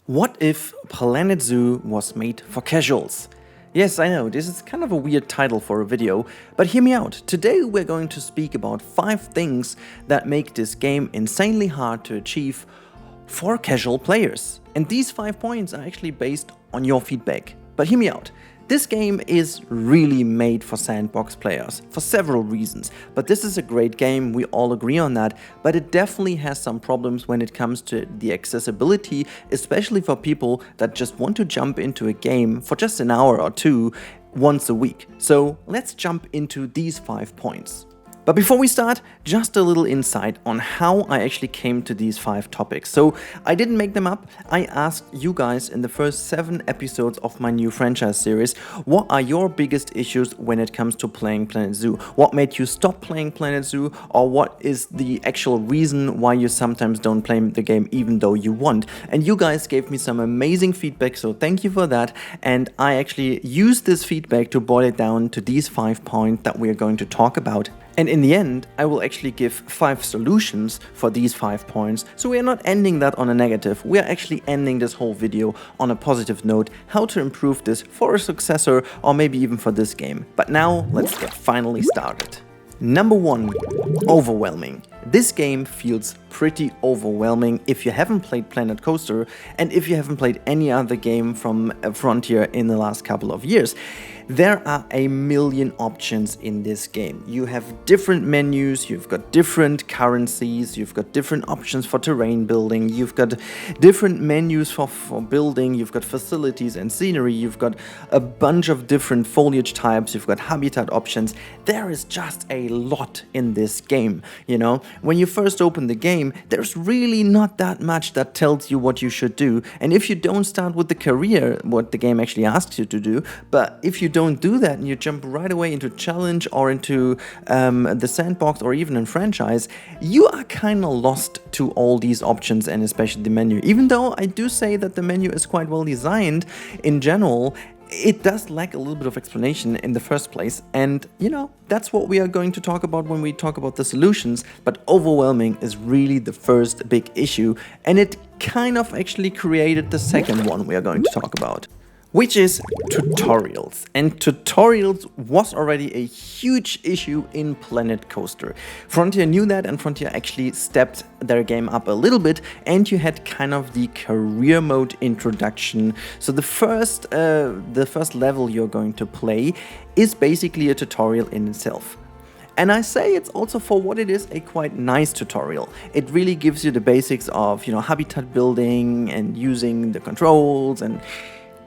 What if Planet Zoo was made for casuals? Yes, I know, this is kind of a weird title for a video, but hear me out. Today we're going to speak about 5 things that make this game insanely hard to achieve for casual players. And these 5 points are actually based on your feedback. But hear me out. This game is really made for Sandbox players, for several reasons, but this is a great game, we all agree on that, but it definitely has some problems when it comes to the accessibility, especially for people that just want to jump into a game for just an hour or two once a week. So let's jump into these 5 points. But before we start, just a little insight on how I actually came to these 5 topics. So I didn't make them up, I asked you guys in the first 7 episodes of my new franchise series, what are your biggest issues when it comes to playing Planet Zoo? What made you stop playing Planet Zoo, or what is the actual reason why you sometimes don't play the game even though you want? And you guys gave me some amazing feedback, so thank you for that. And I actually used this feedback to boil it down to these 5 points that we are going to talk about. And in the end, I will actually give 5 solutions for these 5 points, so we are not ending that on a negative, we are actually ending this whole video on a positive note, how to improve this for a successor or maybe even for this game. But now, let's get finally started. Number 1, overwhelming. This game feels pretty overwhelming if you haven't played Planet Coaster and if you haven't played any other game from Frontier in the last couple of years. There are a million options in this game. You have different menus, you've got different currencies, you've got different options for terrain building, you've got different menus for building, you've got facilities and scenery, you've got a bunch of different foliage types, you've got habitat options. There is just a lot in this game, you know. When you first open the game, there's really not that much that tells you what you should do. And if you don't start with the career, what the game actually asks you to do, but if you don't do that and you jump right away into challenge or into the sandbox or even in franchise, you are kind of lost to all these options and especially the menu. Even though I do say that the menu is quite well designed in general, it does lack a little bit of explanation in the first place, and you know, that's what we are going to talk about when we talk about the solutions. But overwhelming is really the first big issue, and it kind of actually created the second one we are going to talk about, which is tutorials. And tutorials was already a huge issue in Planet Coaster. Frontier knew that, and Frontier actually stepped their game up a little bit, and you had kind of the career mode introduction. So the first level you're going to play is basically a tutorial in itself. And I say it's also, for what it is, a quite nice tutorial. It really gives you the basics of, you know, habitat building and using the controls. And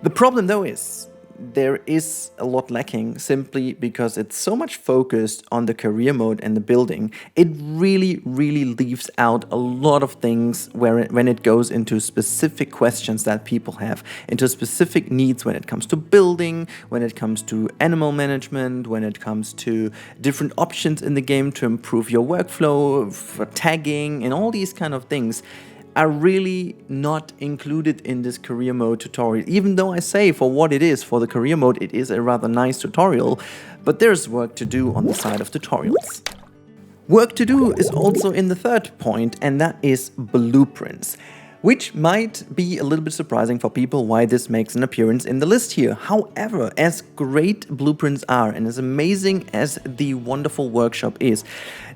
the problem though is, there is a lot lacking simply because it's so much focused on the career mode and the building. It really leaves out a lot of things when it goes into specific questions that people have, into specific needs when it comes to building, when it comes to animal management, when it comes to different options in the game to improve your workflow, for tagging, and all these kind of things are really not included in this career mode tutorial. Even though I say, for what it is, for the career mode, it is a rather nice tutorial, but there's work to do on the side of tutorials. Work to do is also in the third point, and that is blueprints, which might be a little bit surprising for people why this makes an appearance in the list here. However, as great blueprints are and as amazing as the wonderful workshop is,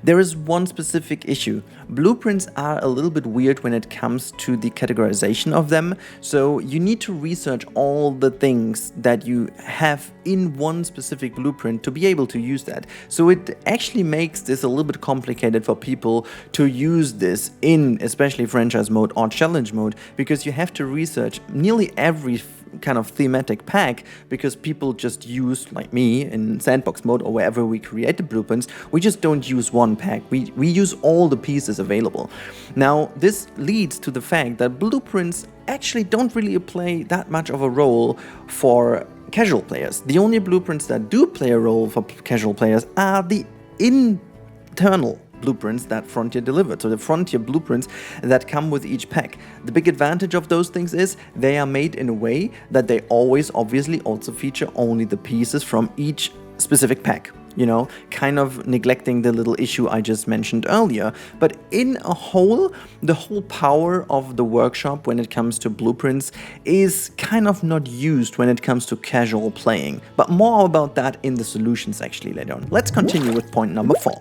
there is one specific issue. Blueprints are a little bit weird when it comes to the categorization of them, so you need to research all the things that you have in one specific blueprint to be able to use that. So it actually makes this a little bit complicated for people to use this in especially franchise mode or challenge mode, because you have to research nearly every kind of thematic pack, because people just use, like me, in sandbox mode or wherever we create the blueprints, we just don't use one pack, we use all the pieces available. Now this leads to the fact that blueprints actually don't really play that much of a role for casual players. The only blueprints that do play a role for casual players are the internal blueprints that Frontier delivered, so the Frontier blueprints that come with each pack. The big advantage of those things is they are made in a way that they always obviously also feature only the pieces from each specific pack. you know, kind of neglecting the little issue I just mentioned earlier. But in a whole, the whole power of the workshop when it comes to blueprints is kind of not used when it comes to casual playing. But more about that in the solutions actually later on. Let's continue with point number 4.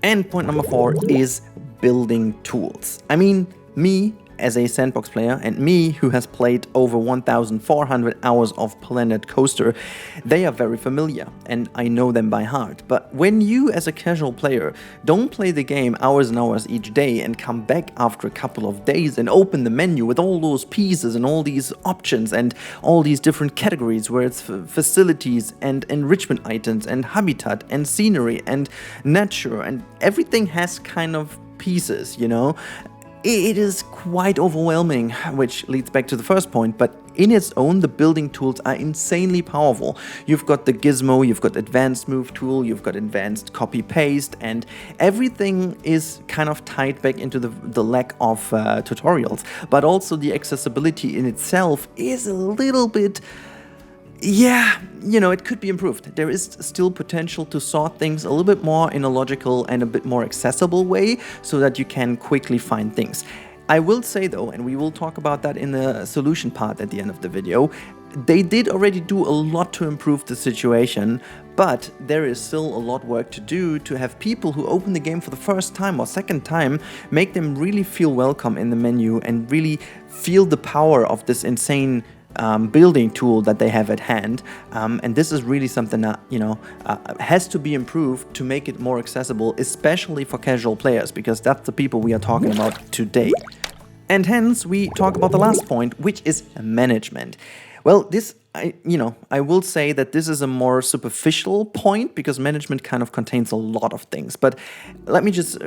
And point number 4 is building tools. I mean, me as a Sandbox player and me who has played over 1,400 hours of Planet Coaster, they are very familiar and I know them by heart. But when you as a casual player don't play the game hours and hours each day and come back after a couple of days and open the menu with all those pieces and all these options and all these different categories where it's facilities and enrichment items and habitat and scenery and nature and everything has kind of pieces, you know, it is quite overwhelming, which leads back to the first point, but in its own, the building tools are insanely powerful. You've got the gizmo, you've got advanced move tool, you've got advanced copy paste, and everything is kind of tied back into the lack of tutorials, but also the accessibility in itself is a little bit, yeah, you know, it could be improved. There is still potential to sort things a little bit more in a logical and a bit more accessible way so that you can quickly find things. I will say though, and we will talk about that in the solution part at the end of the video, they did already do a lot to improve the situation, but there is still a lot of work to do to have people who open the game for the first time or second time, make them really feel welcome in the menu and really feel the power of this insane building tool that they have at hand, and this is really something that, you know, has to be improved to make it more accessible, especially for casual players, because that's the people we are talking about today. And hence we talk about the last point, which is management. Well, this, I will say that this is a more superficial point because management kind of contains a lot of things, but let me just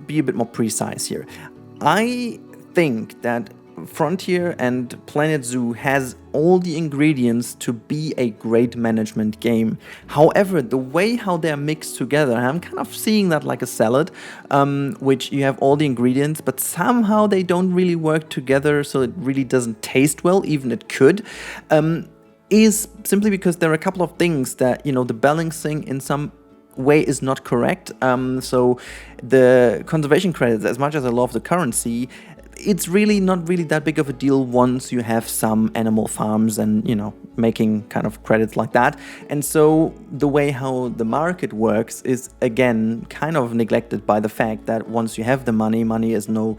be a bit more precise here. I think that Frontier and Planet Zoo has all the ingredients to be a great management game. However, the way how they're mixed together, I'm kind of seeing that like a salad, which you have all the ingredients, but somehow they don't really work together, so it really doesn't taste well, even it could, is simply because there are a couple of things that, you know, the balancing in some way is not correct. So the conservation credits, as much as I love the currency, it's really not really that big of a deal once you have some animal farms and, you know, making kind of credits like that. And so the way how the market works is again kind of neglected by the fact that once you have the money is no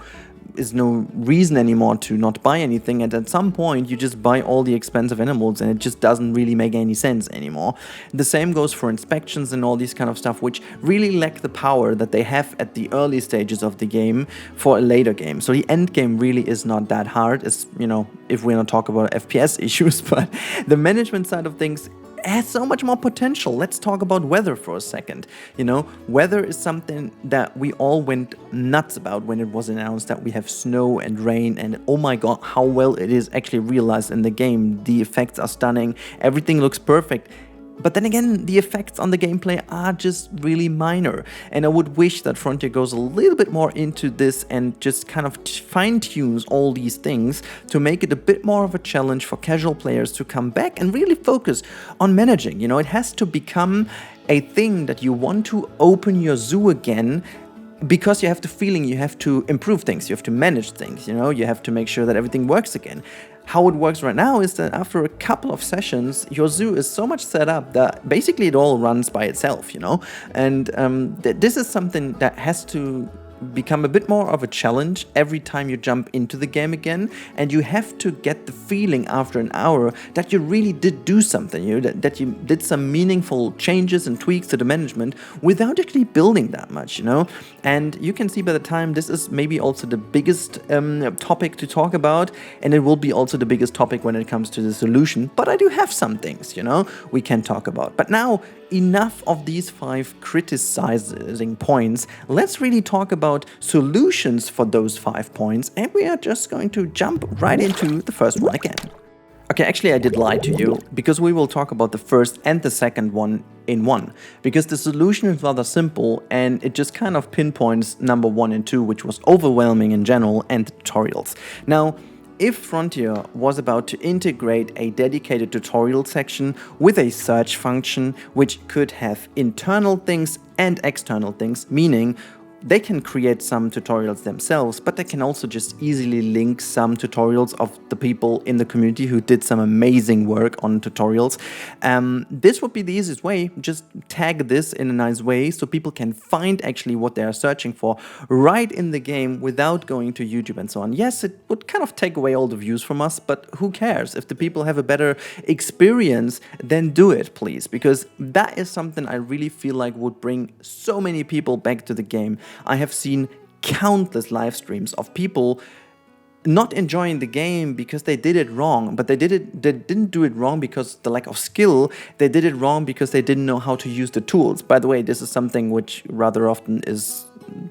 reason anymore to not buy anything, and at some point you just buy all the expensive animals and it just doesn't really make any sense anymore. The same goes for inspections and all these kind of stuff, which really lack the power that they have at the early stages of the game for a later game. So the end game really is not that hard, as, you know, if we're not talking about FPS issues, but the management side of things has so much more potential. Let's talk about weather for a second. You know, weather is something that we all went nuts about when it was announced that we have snow and rain, and oh my god, how well it is actually realized in the game. The effects are stunning, everything looks perfect. But then again, the effects on the gameplay are just really minor, and I would wish that Frontier goes a little bit more into this and just kind of fine-tunes all these things to make it a bit more of a challenge for casual players to come back and really focus on managing. You know, it has to become a thing that you want to open your zoo again, because you have the feeling you have to improve things, you have to manage things, you know, you have to make sure that everything works again. How it works right now is that after a couple of sessions, your zoo is so much set up that basically it all runs by itself, you know, and this is something that has to become a bit more of a challenge every time you jump into the game again, and you have to get the feeling after an hour that you really did do something, you know, that you did some meaningful changes and tweaks to the management without actually building that much, you know. And you can see by the time this is maybe also the biggest topic to talk about, and it will be also the biggest topic when it comes to the solution, but I do have some things, you know, we can talk about. But now, enough of these 5 criticizing points. Let's really talk about solutions for those 5 points, and we are just going to jump right into the first one again. Okay, actually I did lie to you, because we will talk about the first and the second one in one, because the solution is rather simple and it just kind of pinpoints number 1 and 2, which was overwhelming in general, and the tutorials. Now, if Frontier was about to integrate a dedicated tutorial section with a search function which could have internal things and external things, meaning they can create some tutorials themselves, but they can also just easily link some tutorials of the people in the community who did some amazing work on tutorials. This would be the easiest way. Just tag this in a nice way so people can find actually what they are searching for right in the game without going to YouTube and so on. Yes, it would kind of take away all the views from us, but who cares? If the people have a better experience, then do it, please, because that is something I really feel like would bring so many people back to the game. I have seen countless live streams of people not enjoying the game because they did it wrong, but they didn't do it wrong because the lack of skill. They did it wrong because they didn't know how to use the tools. By the way, this is something which rather often is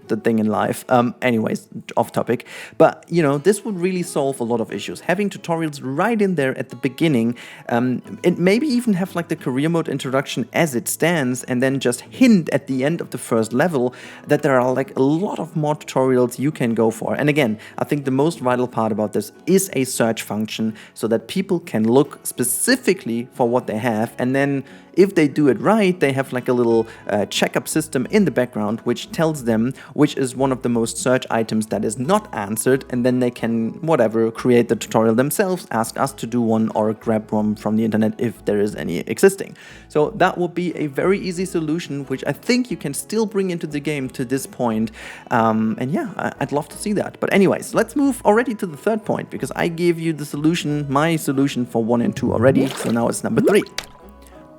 the thing in life. Anyways, off topic. But, you know, this would really solve a lot of issues. Having tutorials right in there at the beginning, and maybe even have like the career mode introduction as it stands, and then just hint at the end of the first level that there are like a lot of more tutorials you can go for. And again, I think the most vital part about this is a search function so that people can look specifically for what they have, and then if they do it right, they have like a little checkup system in the background which tells them which is one of the most search items that is not answered, and then they can, whatever, create the tutorial themselves, ask us to do one, or grab one from the internet if there is any existing. So that would be a very easy solution, which I think you can still bring into the game to this point. And yeah, I'd love to see that. But anyways, let's move already to the third point, because I gave you the solution, my solution for 1 and 2 already. So now it's number 3.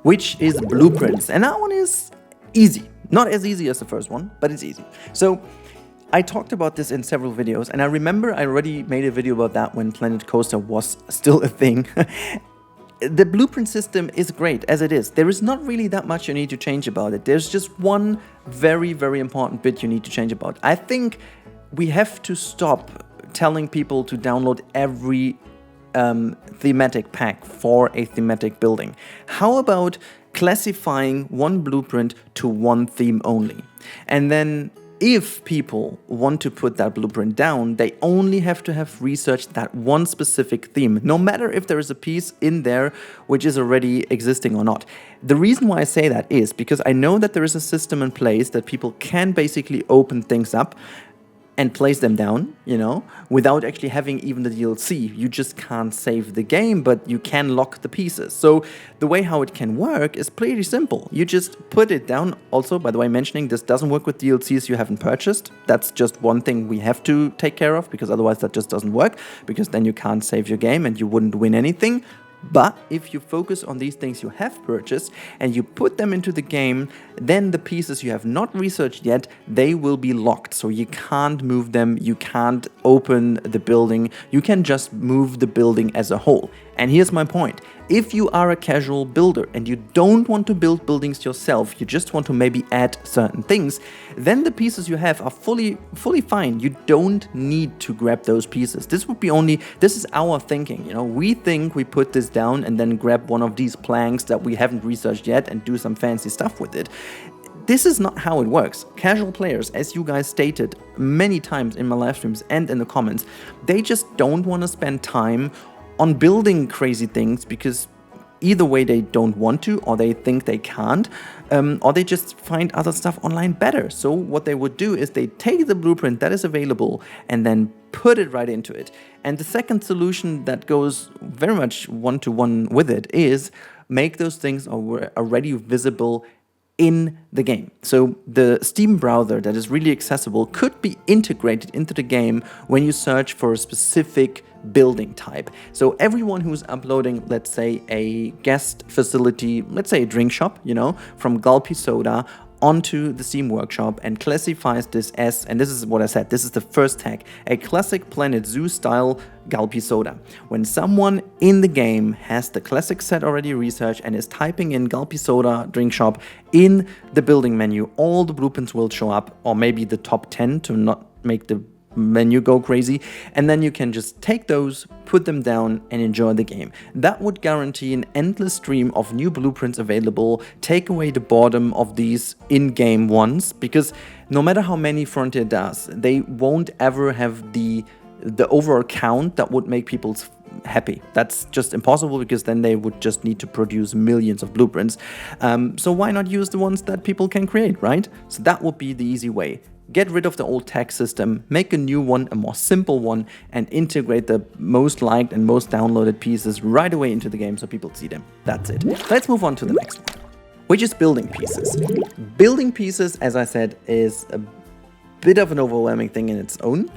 Which is blueprints. And that one is easy. Not as easy as the first one, but it's easy. So I talked about this in several videos, and I remember I already made a video about that when Planet Coaster was still a thing. The blueprint system is great as it is. There is not really that much you need to change about it. There's just one very, very important bit you need to change about. I think we have to stop telling people to download every thematic pack for a thematic building. How about classifying one blueprint to one theme only? And then if people want to put that blueprint down, they only have to have researched that one specific theme, no matter if there is a piece in there which is already existing or not. The reason why I say that is because I know that there is a system in place that people can basically open things up and place them down, you know, without actually having even the DLC. You just can't save the game, but you can lock the pieces. So the way how it can work is pretty simple. You just put it down. Also, by the way, mentioning this doesn't work with DLCs you haven't purchased. That's just one thing we have to take care of, because otherwise that just doesn't work, because then you can't save your game and you wouldn't win anything. But if you focus on these things you have purchased and you put them into the game, then the pieces you have not researched yet, they will be locked. So you can't move them, you can't open the building, you can just move the building as a whole. And here's my point. If you are a casual builder and you don't want to build buildings yourself, you just want to maybe add certain things, then the pieces you have are fully fine. You don't need to grab those pieces. This is our thinking, you know. We think we put this down and then grab one of these planks that we haven't researched yet and do some fancy stuff with it. This is not how it works. Casual players, as you guys stated many times in my live streams and in the comments, they just don't want to spend time on building crazy things because either way they don't want to, or they think they can't, or they just find other stuff online better. So what they would do is they take the blueprint that is available and then put it right into it. And the second solution that goes very much one-to-one with it is make those things already visible in the game. So the Steam browser that is really accessible could be integrated into the game when you search for a specific building type. So everyone who's uploading, let's say, a guest facility, let's say a drink shop, you know, from Gulpy Soda onto the Steam Workshop and classifies this as, and this is what I said, this is the first tag, a classic Planet Zoo style Gulpy Soda. When someone in the game has the classic set already researched and is typing in Gulpy Soda drink shop in the building menu, all the blueprints will show up, or maybe the top 10 to not make the menu go crazy, and then you can just take those, put them down, and enjoy the game. That would guarantee an endless stream of new blueprints available, take away the boredom of these in-game ones, because no matter how many Frontier does, they won't ever have the the overall count that would make people happy. That's just impossible, because then they would just need to produce millions of blueprints. So why not use the ones that people can create, right? So that would be the easy way. Get rid of the old tag system, make a new one, a more simple one, and integrate the most liked and most downloaded pieces right away into the game so people see them. That's it. Let's move on to the next one, which is building pieces. Building pieces, as I said, is a bit of an overwhelming thing in its own,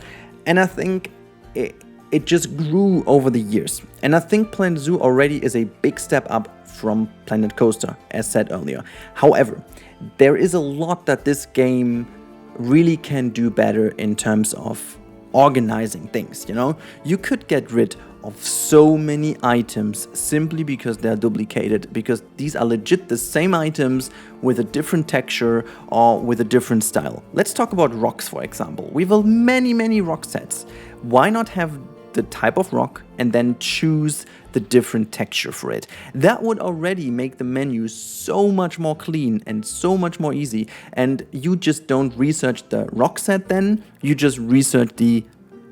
and I think it just grew over the years. And I think Planet Zoo already is a big step up from Planet Coaster, as said earlier. However, there is a lot that this game really can do better in terms of organizing things, you know? You could get rid of so many items simply because they're duplicated, because these are legit the same items with a different texture or with a different style. Let's talk about rocks, for example. We have many rock sets. Why not have the type of rock and then choose the different texture for it? That would already make the menu so much more clean and so much more easy. And you just don't research the rock set then, you just research the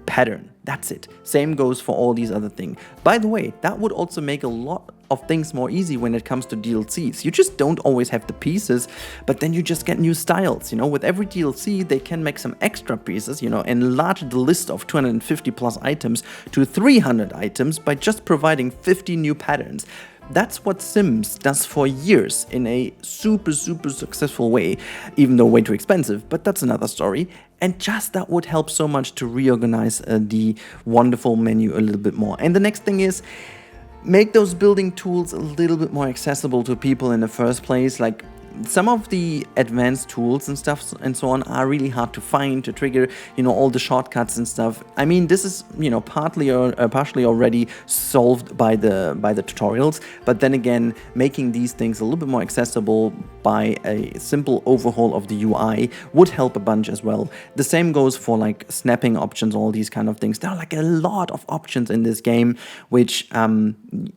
pattern. That's it. Same goes for all these other things. By the way, that would also make a lot of things more easy when it comes to DLCs. You just don't always have the pieces, but then you just get new styles. You know, with every DLC, they can make some extra pieces, you know, enlarge the list of 250 plus items to 300 items by just providing 50 new patterns. That's what Sims does for years in a super successful way, even though way too expensive, but that's another story. And just that would help so much to reorganize the wonderful menu a little bit more. And the next thing is, make those building tools a little bit more accessible to people in the first place. Like, some of the advanced tools and stuff and so on are really hard to find, to trigger, you know, all the shortcuts and stuff. I mean, this is, you know, partially already solved by the tutorials, but then again, making these things a little bit more accessible by a simple overhaul of the UI would help a bunch as well. The same goes for like snapping options, all these kind of things. There are like a lot of options in this game which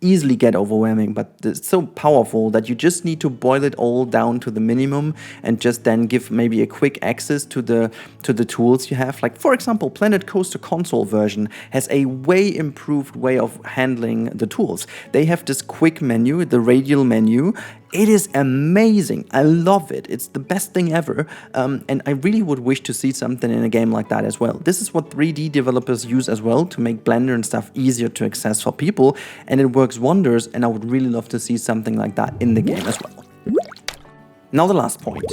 easily get overwhelming, but it's so powerful that you just need to boil it all down to the minimum and just then give maybe a quick access to the tools you have. Like, for example, Planet Coaster console version has a way improved way of handling the tools. They have this quick menu, the radial menu. It is amazing. I love it. It's the best thing ever. And I really would wish to see something in a game like that as well. This is what 3D developers use as well to make Blender and stuff easier to access for people. And it works wonders. And I would really love to see something like that in the game as well. Now the last point,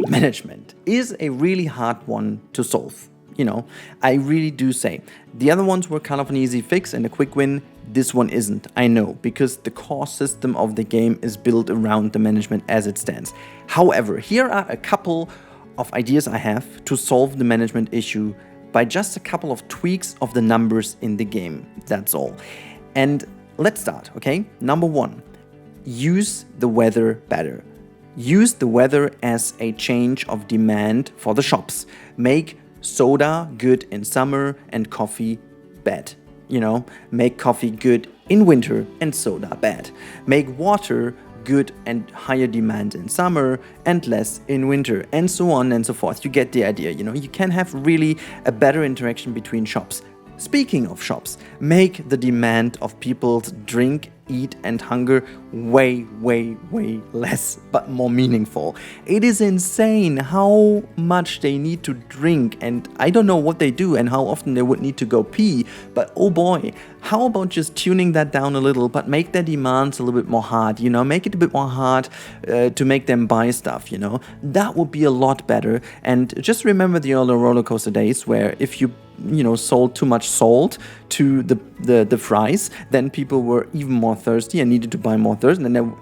management is a really hard one to solve. You know, I really do say. The other ones were kind of an easy fix and a quick win. This one isn't, I know, because the core system of the game is built around the management as it stands. However, here are a couple of ideas I have to solve the management issue by just a couple of tweaks of the numbers in the game. That's all. And let's start, okay? Number one, use the weather better. Use the weather as a change of demand for the shops. Make soda good in summer and coffee bad. You know, make coffee good in winter and soda bad. Make water good and higher demand in summer and less in winter, and so on and so forth. You get the idea, you know, you can have really a better interaction between shops. Speaking of shops, make the demand of people's drink, eat and hunger way less, but more meaningful. It is insane how much they need to drink, and I don't know what they do and how often they would need to go pee, but oh boy, how about just tuning that down a little, but make their demands a little bit more hard, you know, make it a bit more hard to make them buy stuff, you know. That would be a lot better. And just remember the early roller coaster days where if you know, sold too much salt to the fries, then people were even more thirsty and needed to buy more thirst, and then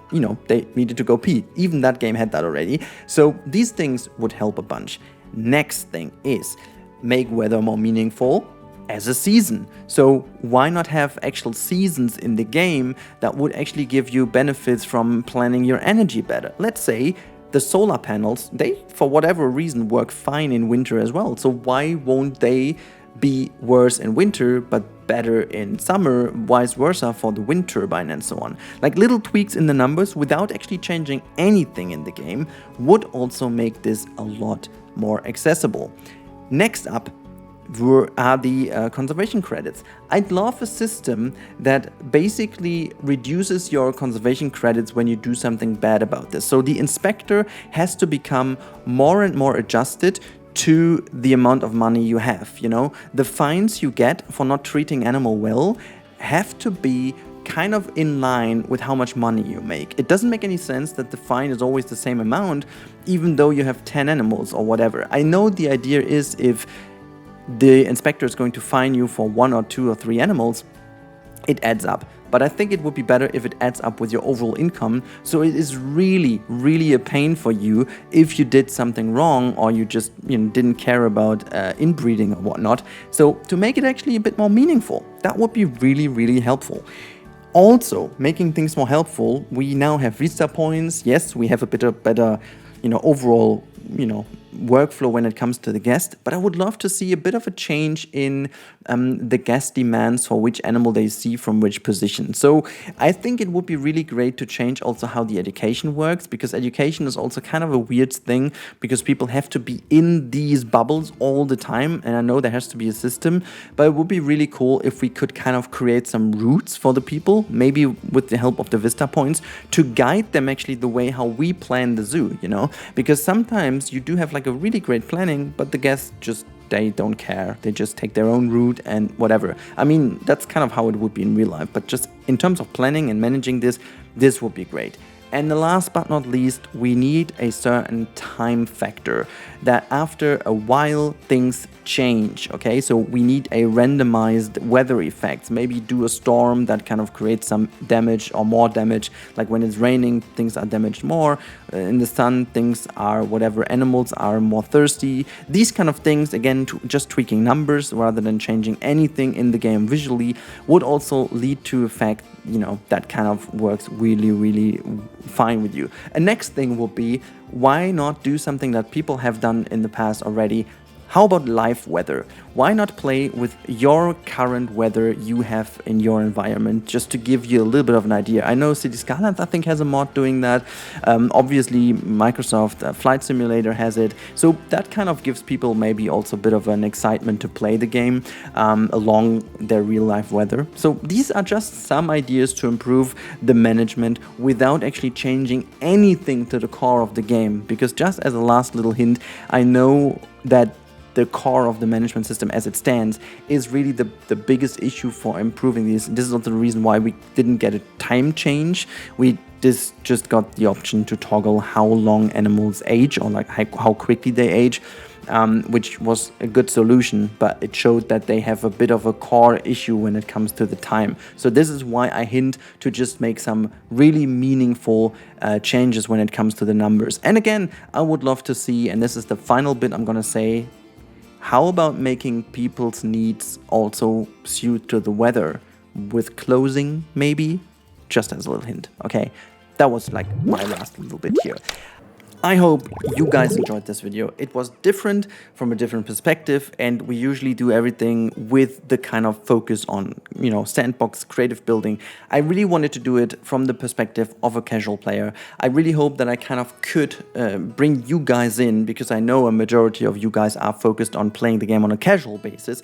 they needed to go pee. Even that game had that already. So these things would help a bunch. Next thing is make weather more meaningful as a season. So why not have actual seasons in the game that would actually give you benefits from planning your energy better? Let's say the solar panels, they for whatever reason work fine in winter as well. So why won't they be worse in winter but better in summer, vice versa for the wind turbine and so on. Like little tweaks in the numbers without actually changing anything in the game would also make this a lot more accessible. Next up, are the conservation credits. I'd love a system that basically reduces your conservation credits when you do something bad about this. So the inspector has to become more and more adjusted to the amount of money you have, you know. The fines you get for not treating animal well have to be kind of in line with how much money you make. It doesn't make any sense that the fine is always the same amount, even though you have 10 animals or whatever. I know the idea is if the inspector is going to fine you for 1 or 2 or 3 animals, it adds up. But I think it would be better if it adds up with your overall income, so it is really, really a pain for you if you did something wrong or you just didn't care about inbreeding or whatnot. So to make it actually a bit more meaningful, that would be really, really helpful. Also, making things more helpful, we now have vista points. Yes, we have a bit of better, overall, workflow when it comes to the guest, but I would love to see a bit of a change in the guest demands for which animal they see from which position. So I think it would be really great to change also how the education works, because education is also kind of a weird thing, because people have to be in these bubbles all the time, and I know there has to be a system, but it would be really cool if we could kind of create some routes for the people, maybe with the help of the vista points, to guide them actually the way how we plan the zoo, because sometimes you do have like a really great planning, but the guests they don't care. They just take their own route and whatever. I mean, that's kind of how it would be in real life, but just in terms of planning and managing this would be great. And the last but not least, we need a certain time factor that after a while things change, okay? So we need a randomized weather effect. Maybe do a storm that kind of creates some damage or more damage. Like when it's raining, things are damaged more. In the sun, things are whatever, animals are more thirsty. These kind of things, again, just tweaking numbers rather than changing anything in the game visually would also lead to a fact, that kind of works really, really fine with you. A next thing will be, why not do something that people have done in the past already? How about live weather? Why not play with your current weather you have in your environment, just to give you a little bit of an idea? I know City Skylines, I think, has a mod doing that. Obviously, Microsoft Flight Simulator has it. So that kind of gives people maybe also a bit of an excitement to play the game along their real life weather. So these are just some ideas to improve the management without actually changing anything to the core of the game. Because just as a last little hint, I know that the core of the management system as it stands is really the biggest issue for improving this. This is also the reason why we didn't get a time change. We just got the option to toggle how long animals age, or like how quickly they age, which was a good solution, but it showed that they have a bit of a core issue when it comes to the time. So this is why I hint to just make some really meaningful changes when it comes to the numbers. And again, I would love to see, and this is the final bit I'm gonna say, how about making people's needs also suit to the weather with closing, maybe? Just as a little hint, okay? That was like my last little bit here. I hope you guys enjoyed this video. It was different from a different perspective, and we usually do everything with the kind of focus on, sandbox creative building. I really wanted to do it from the perspective of a casual player. I really hope that I kind of could bring you guys in, because I know a majority of you guys are focused on playing the game on a casual basis.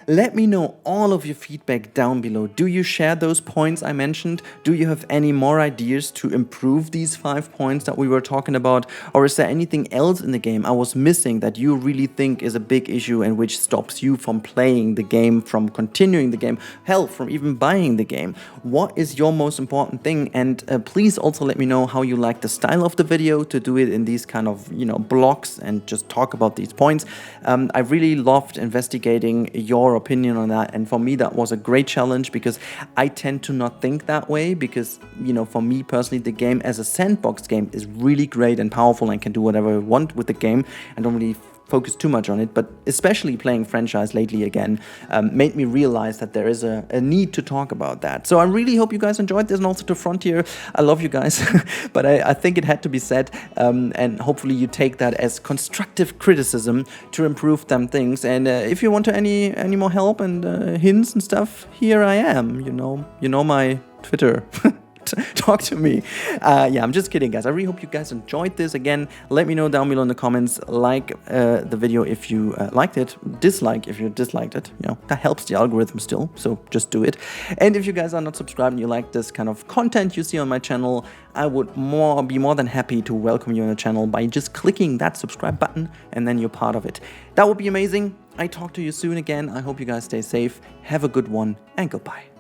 Let me know all of your feedback down below. Do you share those points I mentioned? Do you have any more ideas to improve these 5 points that we were talking about? Or is there anything else in the game I was missing that you really think is a big issue and which stops you from playing the game, from continuing the game, hell, from even buying the game? What is your most important thing? And please also let me know how you like the style of the video, to do it in these kind of, blocks and just talk about these points. I really loved investigating your opinion on that, and for me that was a great challenge, because I tend to not think that way, because for me personally, the game as a sandbox game is really great and powerful and can do whatever I want with the game. I don't really focus too much on it, but especially playing franchise lately again made me realize that there is a need to talk about that. So I really hope you guys enjoyed this, and also to Frontier, I love you guys, but I think it had to be said, and hopefully you take that as constructive criticism to improve them things. And if you want any more help and hints and stuff, here I am, you know my Twitter. talk to me. Yeah, I'm just kidding, guys. I really hope you guys enjoyed this. Again, let me know down below in the comments. Like the video if you liked it, dislike if you disliked it. You know, that helps the algorithm still, so just do it. And if you guys are not subscribed and you like this kind of content you see on my channel, I would be more than happy to welcome you on the channel by just clicking that subscribe button, and then you're part of it. That would be amazing. I talk to you soon again. I hope you guys stay safe. Have a good one, and goodbye.